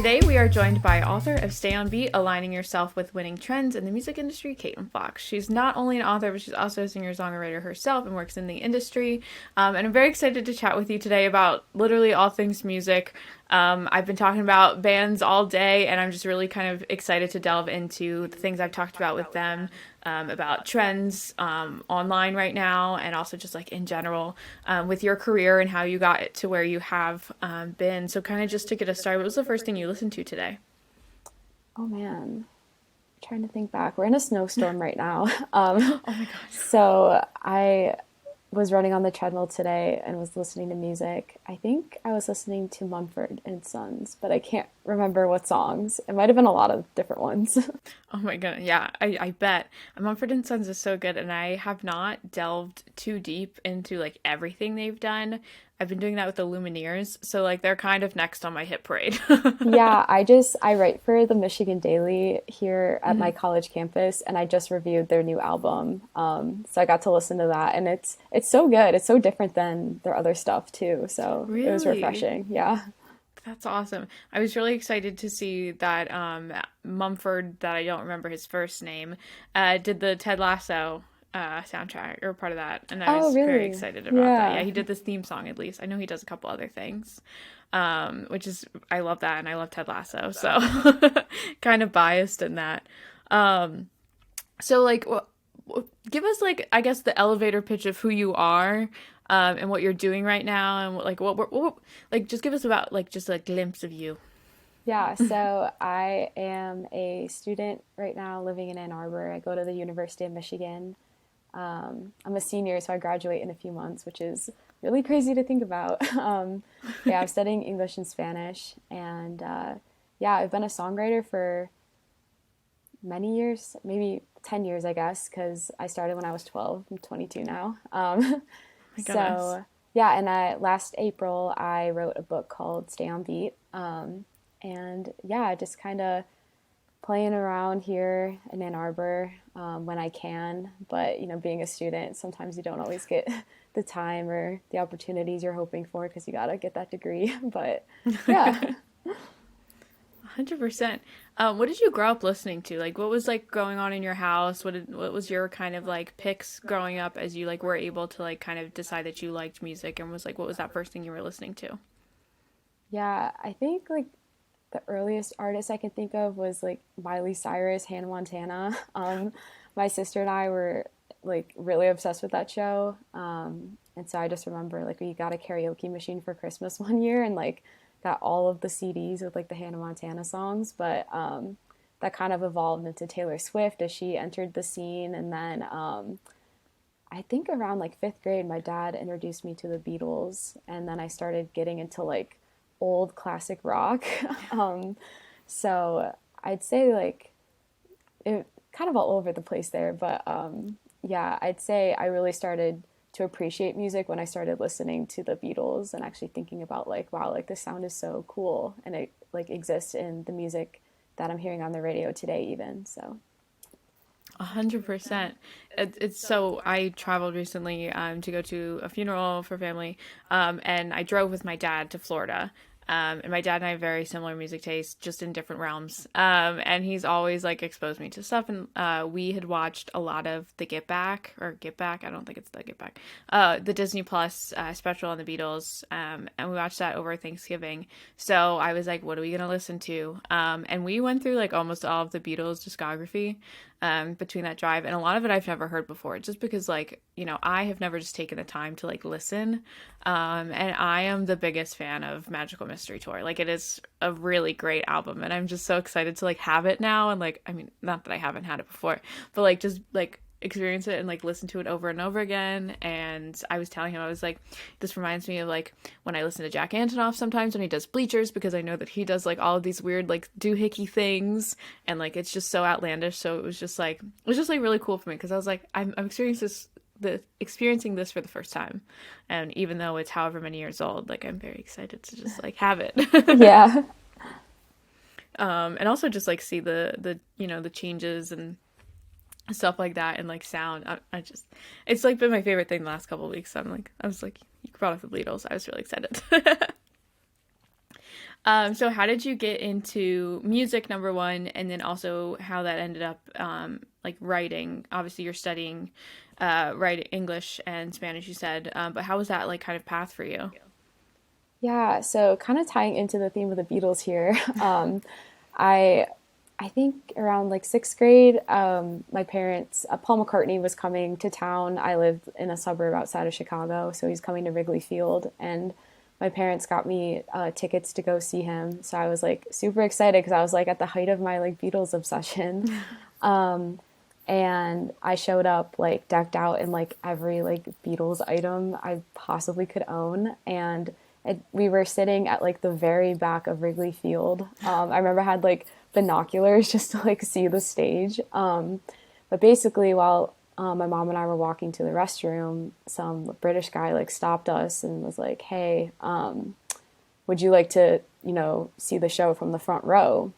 Today we are joined by author of Stay on Beat, Aligning Yourself with Winning Trends in the Music Industry, Kaitlyn Fox. She's not only an author, but she's also a singer-songwriter herself and works in the industry. And I'm very excited to chat with you today about literally all things music. I've been talking about bands all day, and I'm just really kind of excited to delve into the things I've talked about with them, about trends online right now, and also just like in general with your career and how you got to where you have been. So kind of just to get us started, what was the first thing you listened to today? Oh man, I'm trying to think back. We're in a snowstorm right now. Oh my god. So I was running on the treadmill today and was listening to music. I think I was listening to Mumford and Sons, but I can't remember what songs. It might have been a lot of different ones. Oh my god, yeah, I bet. Mumford and Sons is so good, and I have not delved too deep into like everything they've done. I've been doing that with the Lumineers, so like they're kind of next on my hit parade. Yeah, I write for the Michigan Daily here at my Mhm. college campus, and I just reviewed their new album. So I got to listen to that, and it's so good. It's so different than their other stuff too. So it was Really? refreshing. Yeah. That's awesome. I was really excited to see that Mumford, that I don't remember his first name, did the Ted Lasso soundtrack or part of that, and I Oh, was very really? excited about that. Yeah, Yeah. he did this theme song at least. I know he does a couple other things, which is I love that, and I love Ted Lasso, so kind of biased in that. Um, so like, give us like I guess the elevator pitch of who you are, and what you're doing right now, and like like just give us about like just a glimpse of you. Yeah, so I am a student right now living in Ann Arbor. I go to the University of Michigan. I'm a senior, so I graduate in a few months, which is really crazy to think about. Yeah, I'm studying English and Spanish, and yeah, I've been a songwriter for many years, maybe 10 years, I guess, because I started when I was 12. I'm 22 now. My goodness. So, yeah, and last April, I wrote a book called Stay on Beat. And yeah, just kind of playing around here in Ann Arbor when I can. But, being a student, sometimes you don't always get the time or the opportunities you're hoping for because you got to get that degree. But yeah. 100%. What did you grow up listening to? Like, what was like going on in your house? What was your kind of like picks growing up as you like were able to like kind of decide that you liked music and was like, what was that first thing you were listening to? Yeah, I think like the earliest artist I can think of was like Miley Cyrus, Hannah Montana. My sister and I were like really obsessed with that show. And so I just remember like we got a karaoke machine for Christmas one year and like got all of the CDs with like the Hannah Montana songs. But that kind of evolved into Taylor Swift as she entered the scene. And then I think around like fifth grade, my dad introduced me to the Beatles. And then I started getting into like old classic rock. um, so I'd say like it kind of all over the place there, but yeah, I'd say I really started to appreciate music when I started listening to the Beatles and actually thinking about like, wow, like this sound is so cool and it like exists in the music that I'm hearing on the radio today even. So 100%. It's so I traveled recently to go to a funeral for family, and I drove with my dad to Florida. And my dad and I have very similar music tastes, just in different realms. And he's always like exposed me to stuff. And we had watched a lot of the Get Back or Get Back. I don't think it's the Get Back. The Disney Plus special on the Beatles. And we watched that over Thanksgiving. So I was like, what are we gonna listen to? And we went through like almost all of the Beatles discography between that drive, and a lot of it I've never heard before, just because like I have never just taken the time to like listen, and I am the biggest fan of Magical Mystery Tour. Like it is a really great album, and I'm just so excited to like have it now, and like I mean not that I haven't had it before, but like just like experience it and like listen to it over and over again. And I was telling him, I was like, this reminds me of like when I listen to Jack Antonoff sometimes when he does Bleachers, because I know that he does like all of these weird like doohickey things, and like it's just so outlandish. So it was just like really cool for me because I was like, I'm experiencing this for the first time, and even though it's however many years old, like I'm very excited to just like have it. yeah. And also just like see the changes and stuff like that, and like sound. I just it's like been my favorite thing the last couple of weeks. So I was like, you brought up the Beatles. I was really excited. So how did you get into music, number one, and then also how that ended up, like writing? Obviously, you're studying, writing English and Spanish, you said, but how was that like kind of path for you? Yeah, so kind of tying into the theme of the Beatles here. I I think around like sixth grade, my parents, Paul McCartney was coming to town. I lived in a suburb outside of Chicago, so he's coming to Wrigley Field, and my parents got me tickets to go see him. So I was like super excited because I was like at the height of my like Beatles obsession. And I showed up like decked out in like every like Beatles item I possibly could own, and we were sitting at like the very back of Wrigley Field. I remember I had like binoculars just to like see the stage. But basically, while my mom and I were walking to the restroom, some British guy like stopped us and was like, "Hey, would you like to, see the show from the front row?"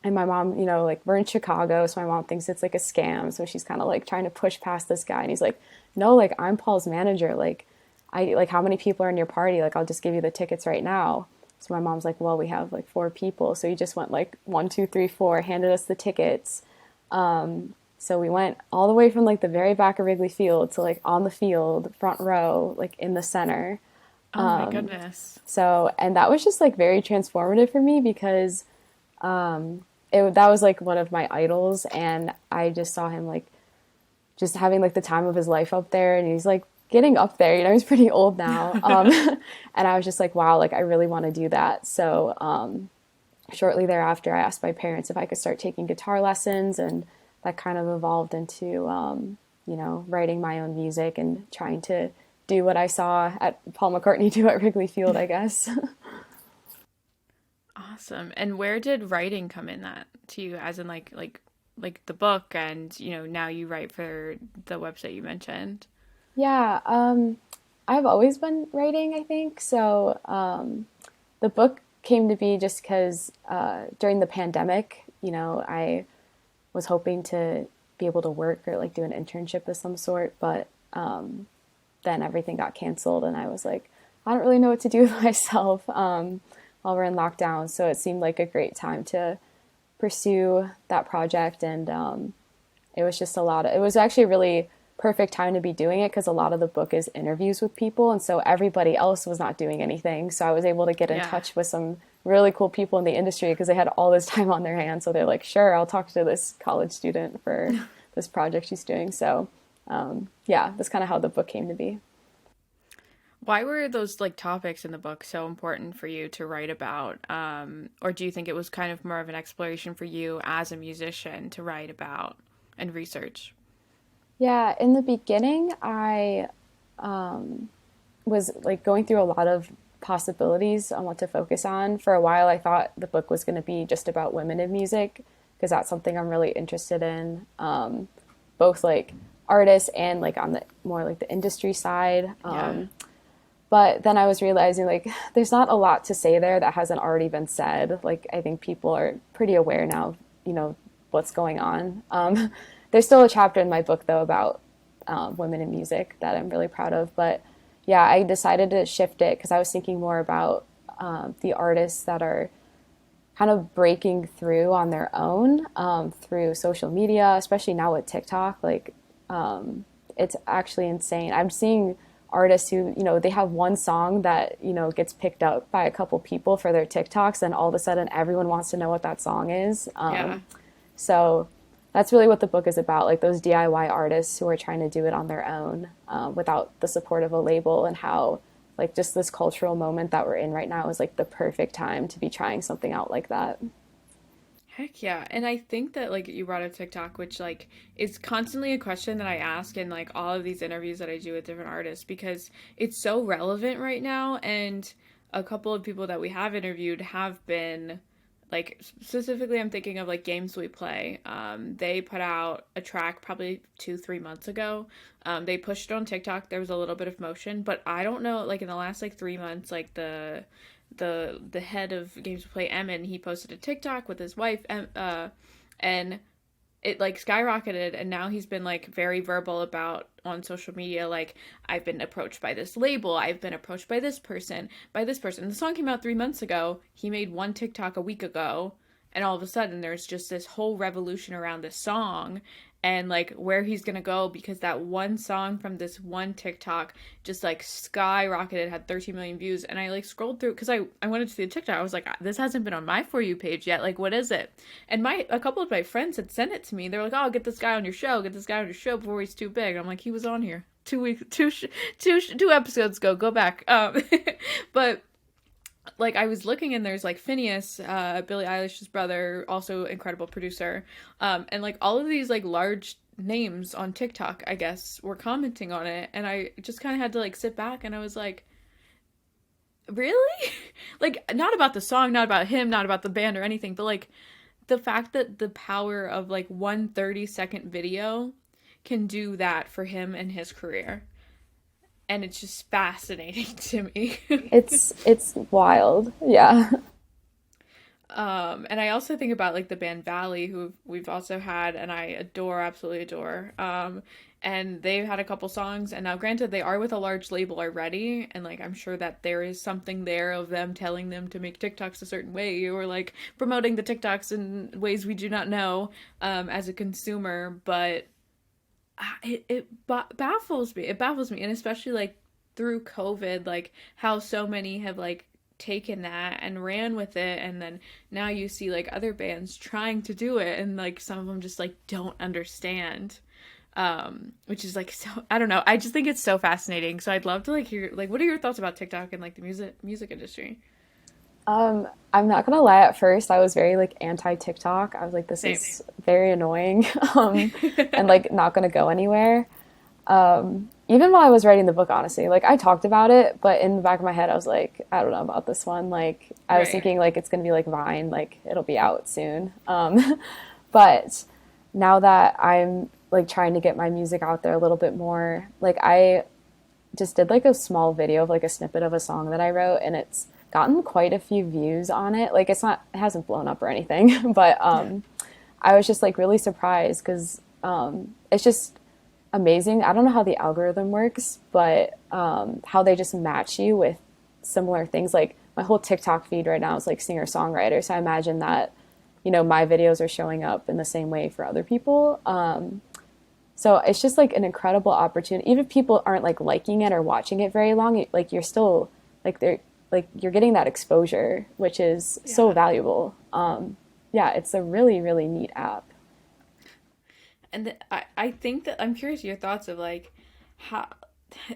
And my mom, like we're in Chicago, so my mom thinks it's like a scam. So she's kind of like trying to push past this guy. And he's like, no, like I'm Paul's manager. Like, how many people are in your party? Like, I'll just give you the tickets right now. So my mom's like, well, we have like four people. So he just went like one, two, three, four, handed us the tickets. So we went all the way from like the very back of Wrigley Field to like on the field, front row, like in the center. Oh my goodness. So, and that was just like very transformative for me because that was like one of my idols, and I just saw him like just having like the time of his life up there, and he's like getting up there, he's pretty old now. And I was just like, wow, like I really want to do that. So shortly thereafter, I asked my parents if I could start taking guitar lessons, and that kind of evolved into writing my own music and trying to do what I saw at Paul McCartney do at Wrigley Field, I guess. Awesome. And where did writing come in that to you, as in like the book, and now you write for the website you mentioned? Yeah, I've always been writing, I think. So the book came to be just because during the pandemic, I was hoping to be able to work or like do an internship of some sort, but then everything got canceled, and I was like, I don't really know what to do with myself while we're in lockdown. So it seemed like a great time to pursue that project, and it was just it was actually a really perfect time to be doing it because a lot of the book is interviews with people, and so everybody else was not doing anything. So I was able to get in Yeah. touch with some really cool people in the industry because they had all this time on their hands. So they're like, sure, I'll talk to this college student for this project she's doing. So yeah, that's kind of how the book came to be. Why were those like topics in the book so important for you to write about? Or do you think it was kind of more of an exploration for you as a musician to write about and research? Yeah, in the beginning, I was like going through a lot of possibilities on what to focus on. For a while, I thought the book was going to be just about women in music because that's something I'm really interested in, both like artists and like on the more like the industry side. Yeah. But then I was realizing like there's not a lot to say there that hasn't already been said. Like I think people are pretty aware now, what's going on. There's still a chapter in my book though about women in music that I'm really proud of. But yeah, I decided to shift it because I was thinking more about the artists that are kind of breaking through on their own through social media, especially now with TikTok. Like it's actually insane. I'm seeing artists who, they have one song that, gets picked up by a couple people for their TikToks, and all of a sudden everyone wants to know what that song is. Yeah. So that's really what the book is about, like those DIY artists who are trying to do it on their own without the support of a label, and how like just this cultural moment that we're in right now is like the perfect time to be trying something out like that. Heck yeah. And I think that like you brought up TikTok, which like is constantly a question that I ask in like all of these interviews that I do with different artists, because it's so relevant right now. And a couple of people that we have interviewed have been like, specifically I'm thinking of like Games We Play. They put out a track probably 2 3 months ago. They pushed it on TikTok. There was a little bit of motion, but I don't know, like in the last like 3 months, like the head of Games to Play, Emin, he posted a TikTok with his wife, and it like skyrocketed, and now he's been like very verbal about on social media, like, I've been approached by this label, I've been approached by this person, by this person. The song came out 3 months ago. He made one TikTok a week ago, and all of a sudden there's just this whole revolution around this song and like where he's gonna go because that one song from this one TikTok just like skyrocketed, had 13 million views. And I like scrolled through because I wanted to see the TikTok. I was like, this hasn't been on my For You page yet. Like, what is it? And a couple of my friends had sent it to me. They were like, oh, get this guy on your show, get this guy on your show before he's too big. And I'm like, he was on here 2 weeks, two episodes ago. Go back. But like I was looking and there's like Phineas, Billie Eilish's brother, also incredible producer, and like all of these like large names on TikTok, I guess, were commenting on it, and I just kind of had to like sit back and I was like, really? Like, not about the song, not about him, not about the band or anything, but like the fact that the power of like one 30-second video can do that for him and his career. And it's just fascinating to me. It's wild. Yeah. And I also think about like the band Valley, who we've also had, and I adore, absolutely adore. And they've had a couple songs, and now granted they are with a large label already, and like I'm sure that there is something there of them telling them to make TikToks a certain way, or like promoting the TikToks in ways we do not know, as a consumer, but baffles me. It baffles me, and especially like through COVID, like how so many have like taken that and ran with it, and then now you see like other bands trying to do it, and like some of them just like don't understand, which is like, so I don't know. I just think it's so fascinating. So I'd love to like hear like what are your thoughts about TikTok and like the music industry? I'm not gonna lie, at first I was very like anti TikTok. I was like, this Same. is very annoying, and like not gonna go anywhere. Even while I was writing the book, honestly, like I talked about it, but in the back of my head, I was like, I don't know about this one. Like I was Right. thinking like it's gonna be like Vine, like it'll be out soon. But now that I'm like trying to get my music out there a little bit more, like I just did like a small video of like a snippet of a song that I wrote, and it's gotten quite a few views on it. Like it hasn't blown up or anything, but I was just like really surprised because it's just amazing. I don't know how the algorithm works, but how they just match you with similar things. Like my whole TikTok feed right now is like singer-songwriter, so I imagine that my videos are showing up in the same way for other people. So it's just like an incredible opportunity. Even if people aren't like liking it or watching it very long, like you're still like they're like you're getting that exposure, which is so Yeah. valuable. Yeah, it's a really, really neat app. And I think that I'm curious your thoughts of like how,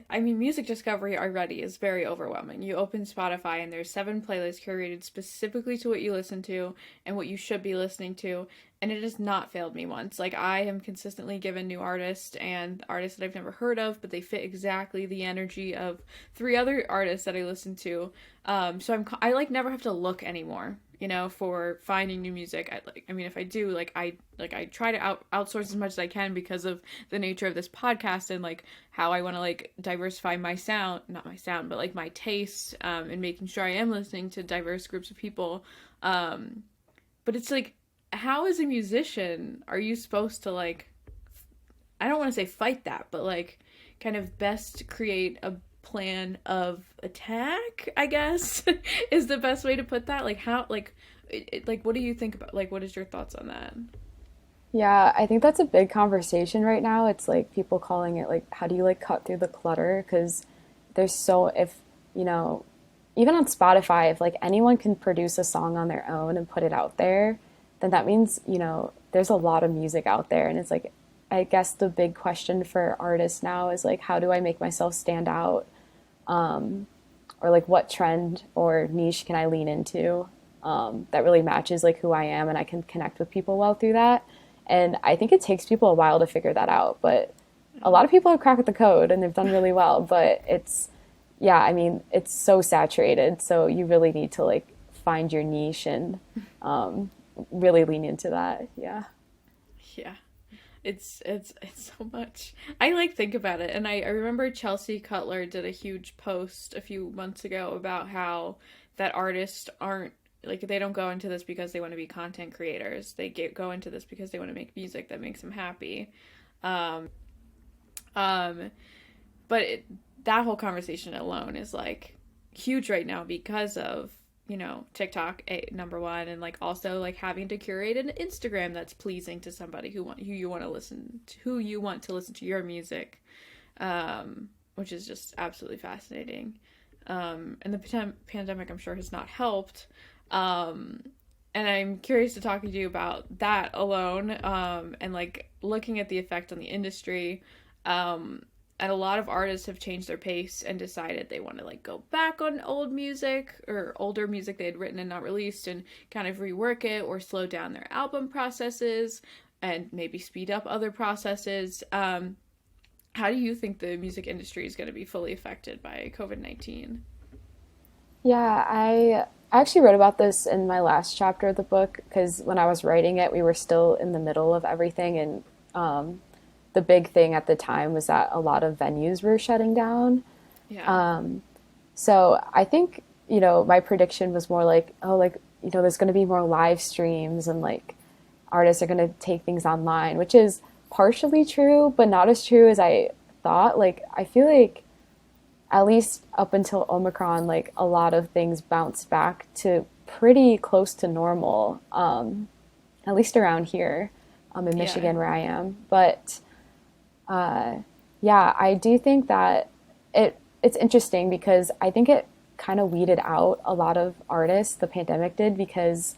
I mean, music discovery already is very overwhelming. You open Spotify and there's 7 playlists curated specifically to what you listen to and what you should be listening to, and it has not failed me once. Like I am consistently given new artists and artists that I've never heard of, but they fit exactly the energy of 3 other artists that I listen to. So I like never have to look anymore, for finding new music. I mean, if I do, I try to outsource as much as I can because of the nature of this podcast and like how I want to like diversify my sound, not my sound, but like my taste, and making sure I am listening to diverse groups of people. But it's like, how as a musician are you supposed to like, I don't want to say fight that, but like kind of best create a plan of attack, I guess, is the best way to put that. Like how, like what do you think about, like what is your thoughts on that? Yeah, I think that's a big conversation right now. It's like people calling it like, how do you like cut through the clutter? Because if, you know, even on Spotify, if like anyone can produce a song on their own and put it out there, then that means, there's a lot of music out there. And it's like, I guess the big question for artists now is like, how do I make myself stand out? Or like, what trend or niche can I lean into that really matches like who I am and I can connect with people well through that? And I think it takes people a while to figure that out, but a lot of people have cracked the code and they've done really well. But yeah, I mean, it's so saturated, so you really need to like find your niche and really lean into that. Yeah. Yeah. It's so much. I like think about it, and I remember Chelsea Cutler did a huge post a few months ago about how that artists aren't like, they don't go into this because they want to be content creators. Go into this because they want to make music that makes them happy. Um, but that whole conversation alone is like huge right now because of TikTok, number one, and like also like having to curate an Instagram that's pleasing to somebody who you want to listen to, who you want to listen to your music, which is just absolutely fascinating. And the pandemic, I'm sure, has not helped. Um, and I'm curious to talk to you about that alone, and like looking at the effect on the industry. Um, and a lot of artists have changed their pace and decided they want to like go back on old music or older music they had written and not released and kind of rework it or slow down their album processes and maybe speed up other processes. How do you think the music industry is going to be fully affected by COVID-19? Yeah, I actually wrote about this in my last chapter of the book because when I was writing it, we were still in the middle of everything, and the big thing at the time was that a lot of venues were shutting down. Yeah. So I think, my prediction was more like, oh, like, there's going to be more live streams and like artists are going to take things online, which is partially true, but not as true as I thought. Like, I feel like at least up until Omicron, like a lot of things bounced back to pretty close to normal, at least around here, in Yeah. Michigan where I am. But uh, yeah, I do think that it's interesting because I think it kind of weeded out a lot of artists. The pandemic did because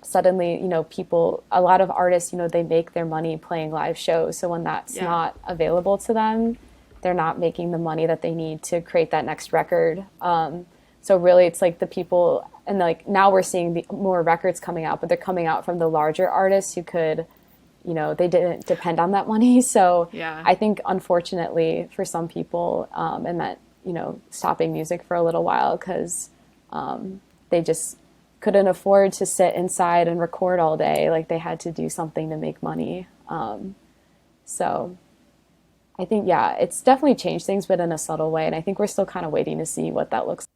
suddenly, people, a lot of artists, they make their money playing live shows. So when that's Yeah. not available to them, they're not making the money that they need to create that next record. So really, it's like the people, and like now we're seeing more records coming out, but they're coming out from the larger artists who could, they didn't depend on that money. So Yeah. I think, unfortunately, for some people, it meant, stopping music for a little while because they just couldn't afford to sit inside and record all day. Like they had to do something to make money. So I think, yeah, it's definitely changed things, but in a subtle way. And I think we're still kind of waiting to see what that looks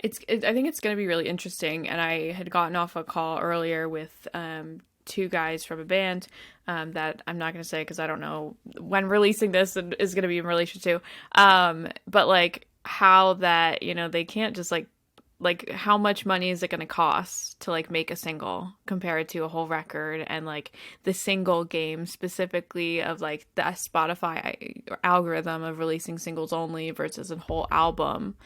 I think it's going to be really interesting. And I had gotten off a call earlier with two guys from a band that I'm not going to say because I don't know when releasing this is going to be in relation to. But like how that, they can't just like how much money is it going to cost to like make a single compared to a whole record, and like the single game specifically of like the Spotify algorithm of releasing singles only versus a whole album.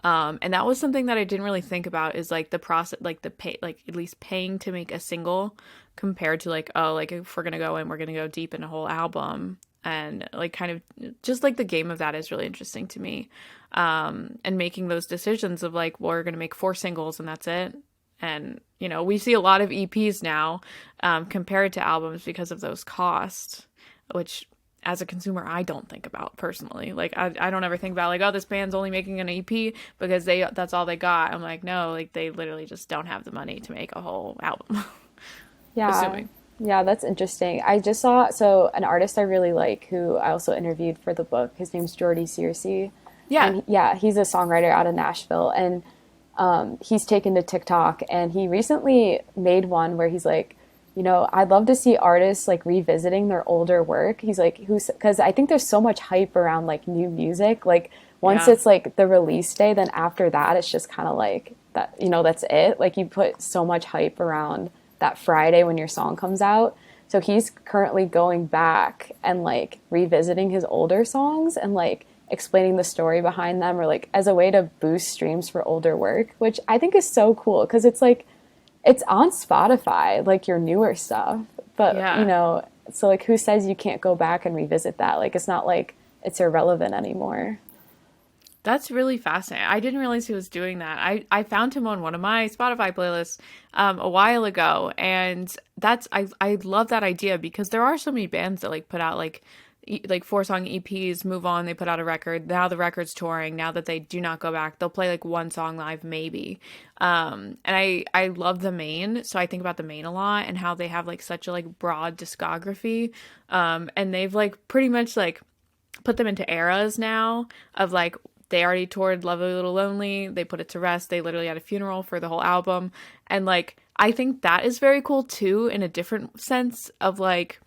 And that was something that I didn't really think about, is like the process, like the pay, like at least paying to make a single compared to like, oh, like if we're gonna go in, we're gonna go deep in a whole album. And like kind of just like the game of that is really interesting to me. And making those decisions of like, well, we're gonna make four singles and that's it. And we see a lot of EPs now, compared to albums because of those costs, which as a consumer I don't think about personally. Like I don't ever think about like, oh, this band's only making an EP because that's all they got. I'm like, no, like they literally just don't have the money to make a whole album. Yeah, Assuming. yeah, that's interesting. I just saw so an artist I really like who I also interviewed for the book. His name's Jordy Searcy, Yeah. and yeah, he's a songwriter out of Nashville, and he's taken to TikTok, and he recently made one where he's like, I'd love to see artists like revisiting their older work. He's like, who's because I think there's so much hype around like new music. Like once Yeah. it's like the release day, then after that, it's just kind of like that. That's it. Like you put so much hype around that Friday when your song comes out. So he's currently going back and like revisiting his older songs and like explaining the story behind them, or like as a way to boost streams for older work, which I think is so cool because it's like it's on Spotify, like your newer stuff. But, Yeah. so like who says you can't go back and revisit that? Like it's not like it's irrelevant anymore. That's really fascinating. I didn't realize he was doing that. I found him on one of my Spotify playlists a while ago, and I love that idea because there are so many bands that like put out like 4-song EPs, move on, they put out a record. Now the record's touring. Now that they do not go back, they'll play like one song live maybe. And I love the Maine, so I think about the Maine a lot and how they have like such a like broad discography. And they've like pretty much like put them into eras now of like they already toured Lovely Little Lonely. They put it to rest. They literally had a funeral for the whole album. And like, I think that is very cool too, in a different sense of like,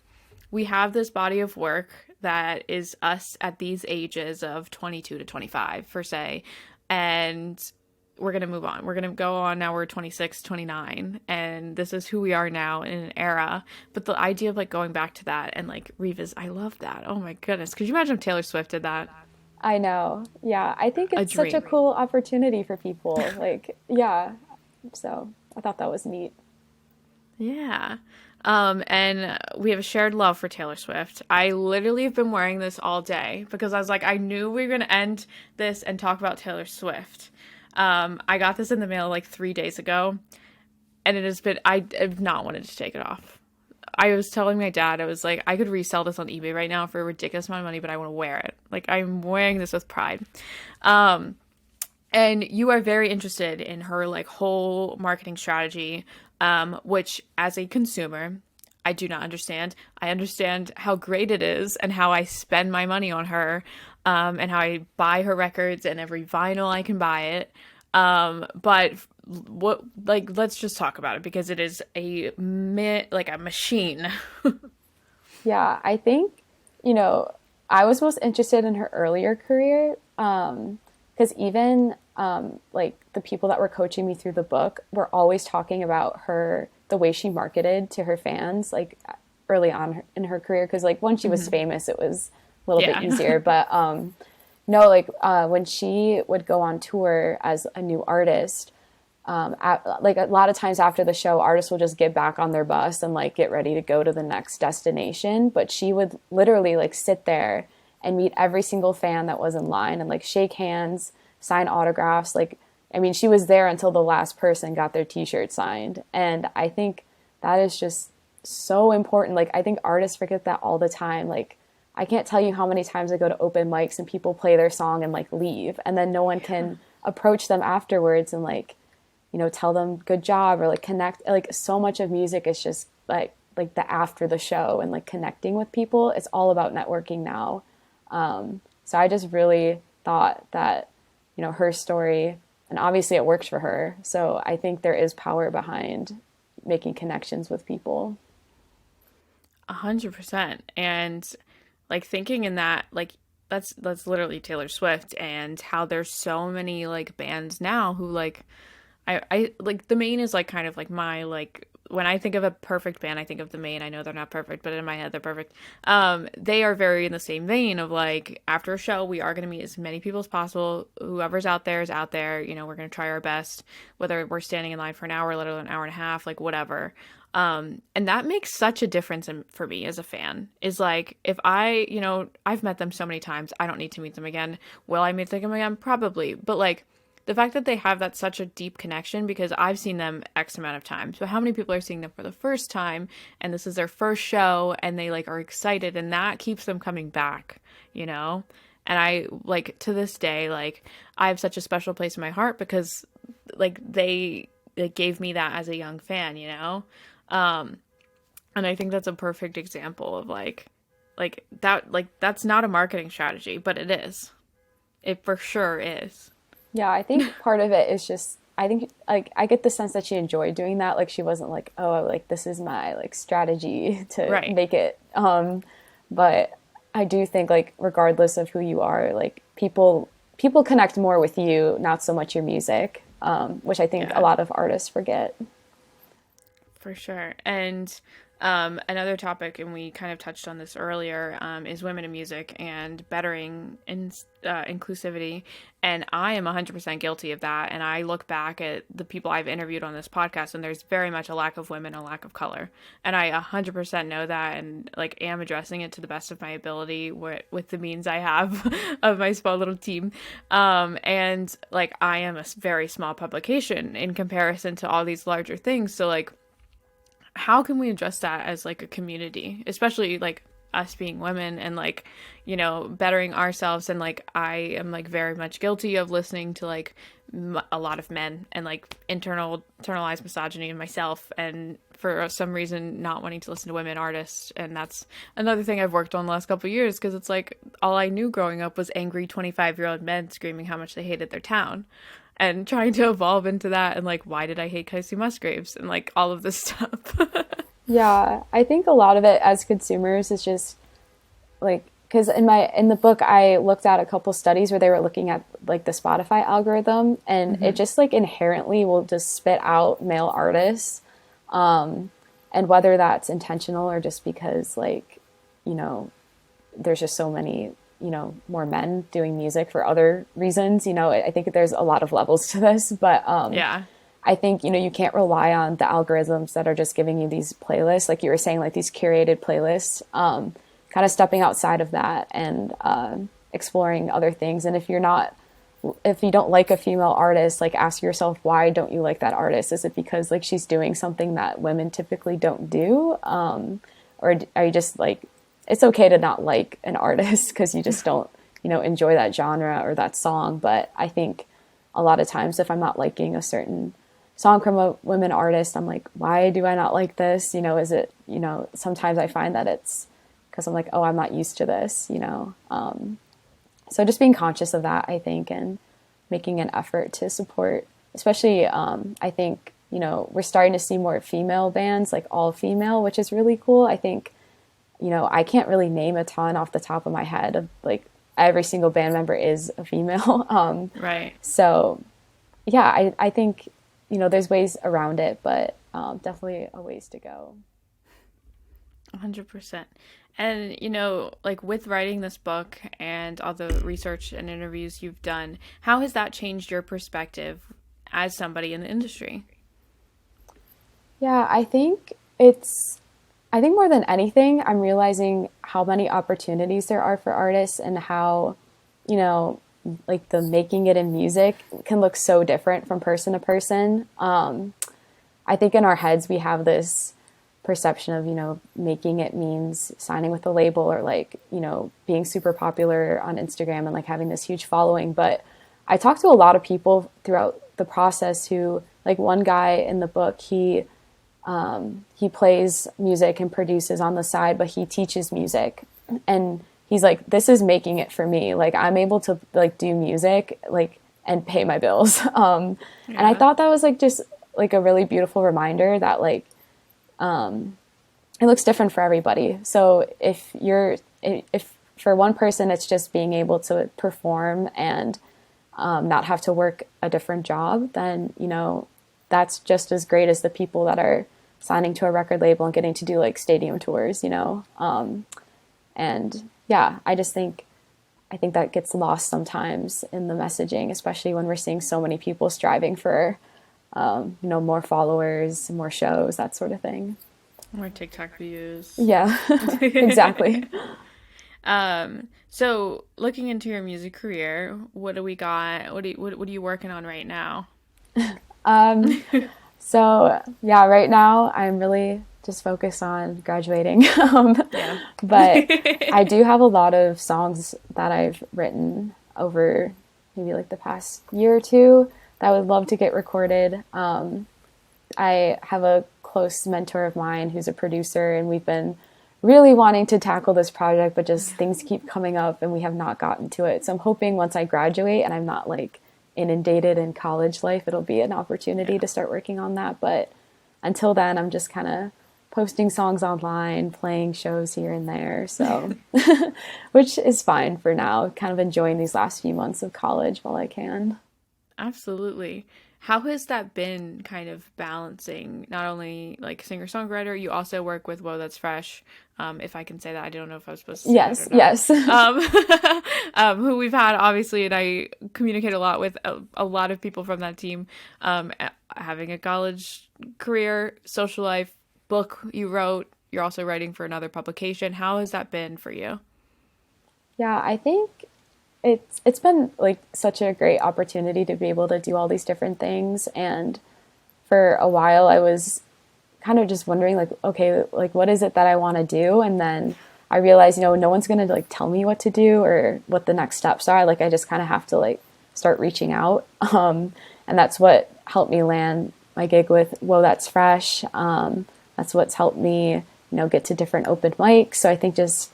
we have this body of work that is us at these ages of 22 to 25, per se, and we're going to move on. We're going to go on now. We're 26, 29, and this is who we are now in an era. But the idea of like going back to that and like revisit, I love that. Oh my goodness. Could you imagine if Taylor Swift did that? I know. Yeah, I think A it's such a dream. cool opportunity for people. Like, yeah. So I thought that was neat. Yeah. And we have a shared love for Taylor Swift. I literally have been wearing this all day because I was like, I knew we were going to end this and talk about Taylor Swift. I got this in the mail like 3 days ago, and it has been, I've not wanted to take it off. I was telling my dad, I was like, I could resell this on eBay right now for a ridiculous amount of money, but I want to wear it. Like, I'm wearing this with pride. And you are very interested in her like whole marketing strategy, which as a consumer, I do not understand. I understand how great it is and how I spend my money on her, and how I buy her records and every vinyl I can buy it. But what, like, let's just talk about it because it is like a machine. Yeah, I think, you know, I was most interested in her earlier career, because even like the people that were coaching me through the book were always talking about her, the way she marketed to her fans, like early on in her career. Because like once she was famous, it was a little bit Yeah. easier. But no, like when she would go on tour as a new artist, like a lot of times after the show, artists will just get back on their bus and like get ready to go to the next destination. But she would literally like sit there and meet every single fan that was in line and like shake hands, sign autographs. Like, I mean, she was there until the last person got their t-shirt signed. And I think that is just so important. Like, I think artists forget that all the time. Like, I can't tell you how many times I go to open mics and people play their song and like leave, and then no one can approach them afterwards and like, you know, tell them good job or like connect. Like so much of music is just like the after the show and like connecting with people. It's all about networking now. So I just really thought that, you know, her story, and obviously it works for her. So I think there is power behind making connections with people. 100%. And like thinking in that, like that's literally Taylor Swift and how there's so many like bands now who like I like the Maine is like kind of like my like when I think of a perfect band, I think of the Maine. I know they're not perfect, but in my head they're perfect. They are very in the same vein of like after a show, we are going to meet as many people as possible. Whoever's out there is out there. You know, we're going to try our best, whether we're standing in line for an hour, let alone an hour and a half, like whatever. And that makes such a difference for me as a fan is like, if I, you know, I've met them so many times, I don't need to meet them again. Will I meet them again? Probably. But like the fact that they have that such a deep connection because I've seen them X amount of times, but how many people are seeing them for the first time and this is their first show and they like are excited and that keeps them coming back, you know? And I like to this day, like I have such a special place in my heart because like they gave me that as a young fan, you know? Um, and I think that's a perfect example of like that's not a marketing strategy, but it is. It for sure is. Yeah, I think part of it is just I think like I get the sense that she enjoyed doing that. Like she wasn't like, oh, like this is my like strategy to Right. make it. But I do think like regardless of who you are, like people connect more with you, not so much your music, which I think a Yeah. lot of artists forget. For sure. And another topic, and we kind of touched on this earlier, is women in music and bettering inclusivity. And I am 100% guilty of that. And I look back at the people I've interviewed on this podcast, and there's very much a lack of women, a lack of color. And I 100% know that and like am addressing it to the best of my ability with the means I have of my small little team. And like I am a very small publication in comparison to all these larger things. So like, how can we address that as like a community, especially like us being women and like, you know, bettering ourselves? And like I am like very much guilty of listening to like a lot of men and like internalized misogyny in myself, and for some reason not wanting to listen to women artists. And that's another thing I've worked on the last couple of years because it's like all I knew growing up was angry 25-year-old men screaming how much they hated their town, and trying to evolve into that and like why did I hate Kaisley Musgraves and like all of this stuff. Yeah, I think a lot of it as consumers is just like because in the book I looked at a couple studies where they were looking at like the Spotify algorithm, and it just like inherently will just spit out male artists, and whether that's intentional or just because like you know there's just so many more men doing music for other reasons. I think there's a lot of levels to this, but Yeah. I think, you can't rely on the algorithms that are just giving you these playlists, like you were saying, like these curated playlists, kind of stepping outside of that and exploring other things. And if you don't like a female artist, like ask yourself, why don't you like that artist? Is it because like she's doing something that women typically don't do? Or are you just like, it's okay to not like an artist because you just don't, enjoy that genre or that song. But I think a lot of times if I'm not liking a certain song from a women artist, I'm like, why do I not like this? Is it, sometimes I find that it's because I'm like, oh, I'm not used to this. So just being conscious of that, I think, and making an effort to support, especially, I think, we're starting to see more female bands, like all female, which is really cool. I think, I can't really name a ton off the top of my head of like every single band member is a female. Right. So yeah, I think, there's ways around it, but definitely a ways to go. 100%. And, like with writing this book and all the research and interviews you've done, how has that changed your perspective as somebody in the industry? Yeah, I think more than anything, I'm realizing how many opportunities there are for artists and how, you know, like the making it in music can look so different from person to person. I think in our heads we have this perception of, making it means signing with a label or like, being super popular on Instagram and like having this huge following. But I talked to a lot of people throughout the process who, like one guy in the book, he plays music and produces on the side, but he teaches music. And he's like, this is making it for me. Like I'm able to like do music, like, and pay my bills. And I Yeah. thought that was like just like a really beautiful reminder that like, it looks different for everybody. So if for one person, it's just being able to perform and, not have to work a different job, then, that's just as great as the people that are signing to a record label and getting to do like stadium tours. And yeah, I think that gets lost sometimes in the messaging, especially when we're seeing so many people striving for, more followers, more shows, that sort of thing. More TikTok views. Yeah, exactly. So looking into your music career, what do we got? What are you working on right now? Um, so yeah, right now I'm really just focused on graduating. Yeah. But I do have a lot of songs that I've written over maybe like the past year or two that I would love to get recorded. I have a close mentor of mine who's a producer, and we've been really wanting to tackle this project, but just things keep coming up and we have not gotten to it. So I'm hoping once I graduate and I'm not like inundated in college life, it'll be an opportunity Yeah. to start working on that. But until then, I'm just kind of posting songs online, playing shows here and there. So, which is fine for now, kind of enjoying these last few months of college while I can. Absolutely. How has that been kind of balancing not only like singer-songwriter, you also work with Whoa That's Fresh, if I can say that. I don't know if I was supposed to say that or Yes, not. yes. Who we've had obviously, and I communicate a lot with a lot of people from that team, having a college career, social life, book you wrote, you're also writing for another publication. How has that been for you? Yeah, I think it's been like such a great opportunity to be able to do all these different things. And for a while I was kind of just wondering like, okay, like what is it that I want to do? And then I realized, no one's going to like tell me what to do or what the next steps are. Like I just kind of have to like start reaching out. And that's what helped me land my gig with Whoa That's Fresh. That's what's helped me, get to different open mics. So I think just,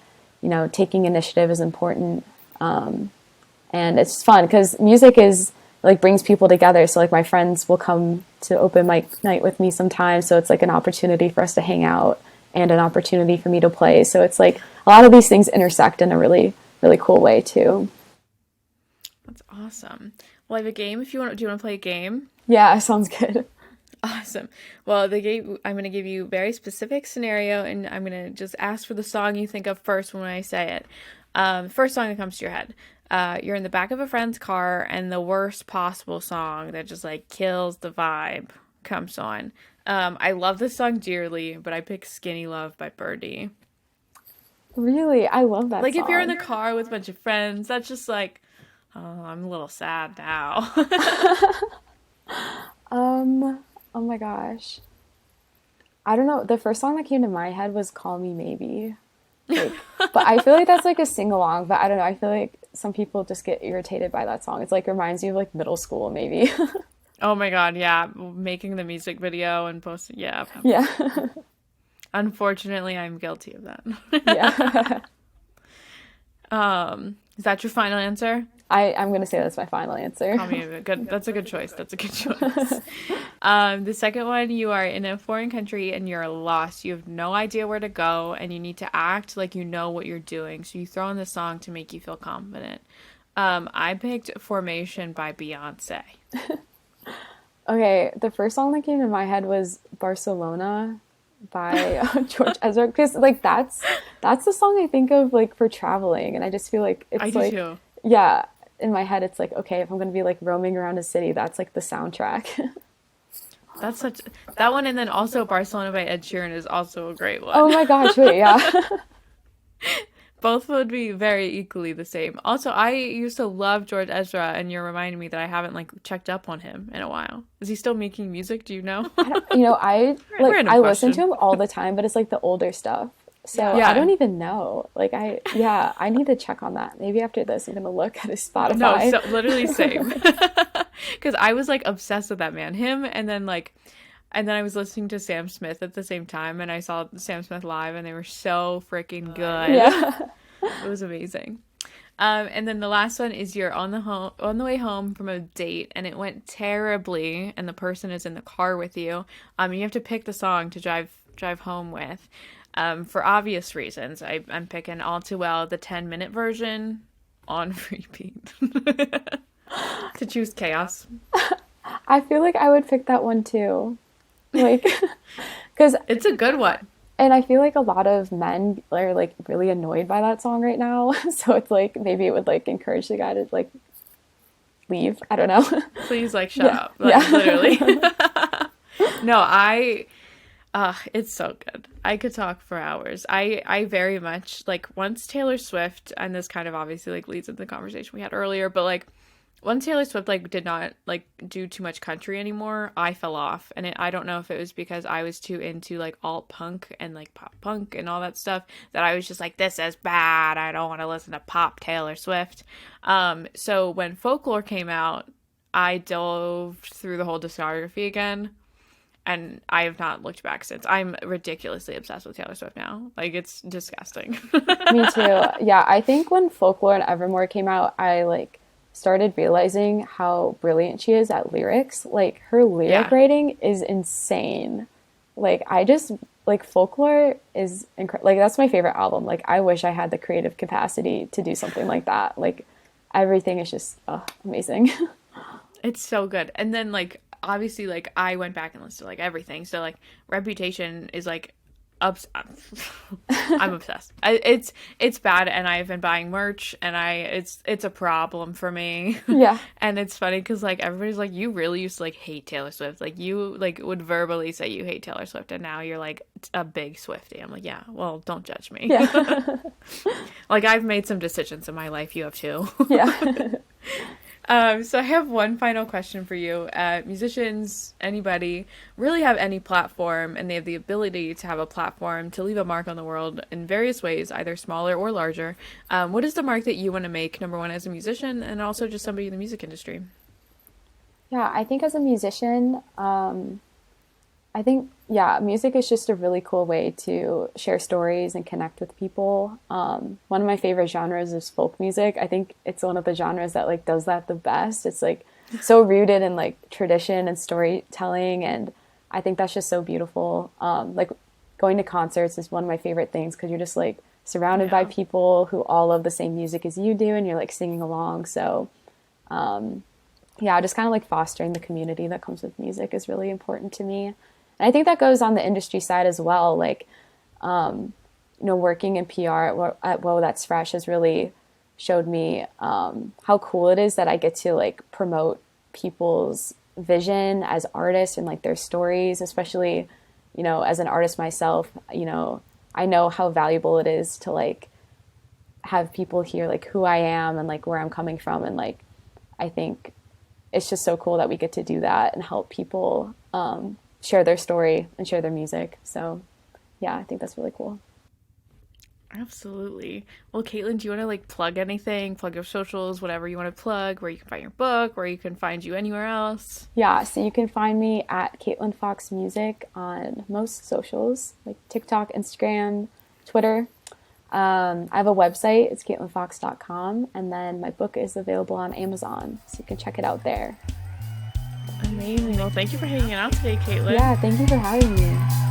taking initiative is important. And it's fun because music is, like brings people together. So like my friends will come to open mic night with me sometimes. So it's like an opportunity for us to hang out and an opportunity for me to play. So it's like a lot of these things intersect in a really, really cool way too. That's awesome. Well, I have a game if you want. Do you want to play a game? Yeah, sounds good. Awesome. Well, the game, I'm going to give you a very specific scenario, and I'm going to just ask for the song you think of first when I say it. First song that comes to your head. You're in the back of a friend's car, and the worst possible song that just like kills the vibe comes on. I love this song dearly, but I pick Skinny Love by Birdie. Really, I love that Like if you're in song. the car with a bunch of friends, that's just like, oh, I'm a little sad now. Oh my gosh. I don't know. The first song that came to my head was Call Me Maybe. Like, but I feel like that's like a sing along, but I don't know. I feel like some people just get irritated by that song. It's like reminds you of like middle school maybe. Oh my God, yeah, making the music video and posting, yeah. Yeah. Unfortunately, I'm guilty of that. Yeah. Is that your final answer? I'm gonna say that's my final answer. Call me a good. That's a good choice. That's a good choice. The second one, you are in a foreign country and you're lost. You have no idea where to go, and you need to act like you know what you're doing. So you throw in the song to make you feel confident. I picked "Formation" by Beyonce. Okay, the first song that came to my head was Barcelona by George Ezra, because like that's the song I think of like for traveling, and I just feel like I it's do like, too. yeah, in my head it's like, okay, if I'm gonna be like roaming around a city, that's like the soundtrack. That's such that one, and then also "Barcelona" by Ed Sheeran is also a great Oh one. my gosh, wait, yeah. Both would be very equally the same. Also, I used to love George Ezra, and you're reminding me that I haven't like checked up on him in a while. Is he still making music? Do you know? I don't, I like Random I listen to question. him all the time, but it's like the older stuff. So I Yeah. don't even know. Like yeah, I need to check on that. Maybe after this, I'm gonna look at his No, Spotify. so literally same. Because I was like obsessed with that man, him, and then I was listening to Sam Smith at the same time, and I saw Sam Smith live, and they were so freaking good. Yeah. It was amazing. And then the last one is you're on the way home from a date, and it went terribly, and the person is in the car with you. You have to pick the song to drive home with. For obvious reasons, I'm picking All Too Well, the 10-minute version on repeat to choose chaos. I feel like I would pick that one too. Like, because, It's a good one. and I feel like a lot of men are like really annoyed by that song right now. So it's like maybe it would like encourage the guy to like leave. I don't know. Please, like, shut Yeah. up. Like, Yeah. literally. No, it's so good. I could talk for hours. I very much like once Taylor Swift, and this kind of obviously like leads into the conversation we had earlier, but like once Taylor Swift like did not like do too much country anymore, I fell off, and I don't know if it was because I was too into like alt punk and like pop punk and all that stuff that I was just like, this is bad. I don't want to listen to pop Taylor Swift. So when Folklore came out, I dove through the whole discography again, and I have not looked back since. I'm ridiculously obsessed with Taylor Swift now. Like, it's disgusting. Me too. Yeah, I think when Folklore and Evermore came out, I like started realizing how brilliant she is at lyrics. Like her lyric Yeah. writing is insane. Like I just like Folklore is incredible. Like that's my favorite album. Like I wish I had the creative capacity to do something like that. Like everything is just amazing. It's so good. And then, like, obviously, like, I went back and listened to, like, everything. So, like, Reputation is, like, ups. I'm obsessed. It's bad, and I've been buying merch, and it's a problem for me. Yeah. And it's funny because, like, everybody's like, you really used to, like, hate Taylor Swift. Like, you, like, would verbally say you hate Taylor Swift, and now you're, like, a big Swiftie. I'm like, yeah, well, don't judge me. Yeah. Like, I've made some decisions in my life. You have too. Yeah. So I have one final question for you. Musicians, anybody, really have any platform, and they have the ability to have a platform to leave a mark on the world in various ways, either smaller or larger. What is the mark that you want to make, number one, as a musician, and also just somebody in the music industry? Yeah, I think as a musician, I think, yeah, music is just a really cool way to share stories and connect with people. One of my favorite genres is folk music. I think it's one of the genres that like does that the best. It's like so rooted in like tradition and storytelling, and I think that's just so beautiful. Like going to concerts is one of my favorite things because you're just like surrounded by Yeah. people who all love the same music as you do, and you're like singing along. So yeah, just kind of like fostering the community that comes with music is really important to me. And I think that goes on the industry side as well. Like, working in PR at Whoa That's Fresh has really showed me how cool it is that I get to like promote people's vision as artists and like their stories, especially, as an artist myself, I know how valuable it is to like have people hear like who I am and like where I'm coming from. And like, I think it's just so cool that we get to do that and help people share their story and share their music. So yeah, I think that's really cool. Absolutely. Well, Caitlin, do you want to like plug anything, plug your socials, whatever you want to plug, where you can find your book, where you can find you anywhere else? Yeah, so you can find me at Kaitlyn Fox Music on most socials, like TikTok, Instagram, Twitter. I have a website, it's kaitlynfox.com, and then my book is available on Amazon, so you can check it out there. Amazing. Well, thank you for hanging out today, Caitlin. Yeah, thank you for having me.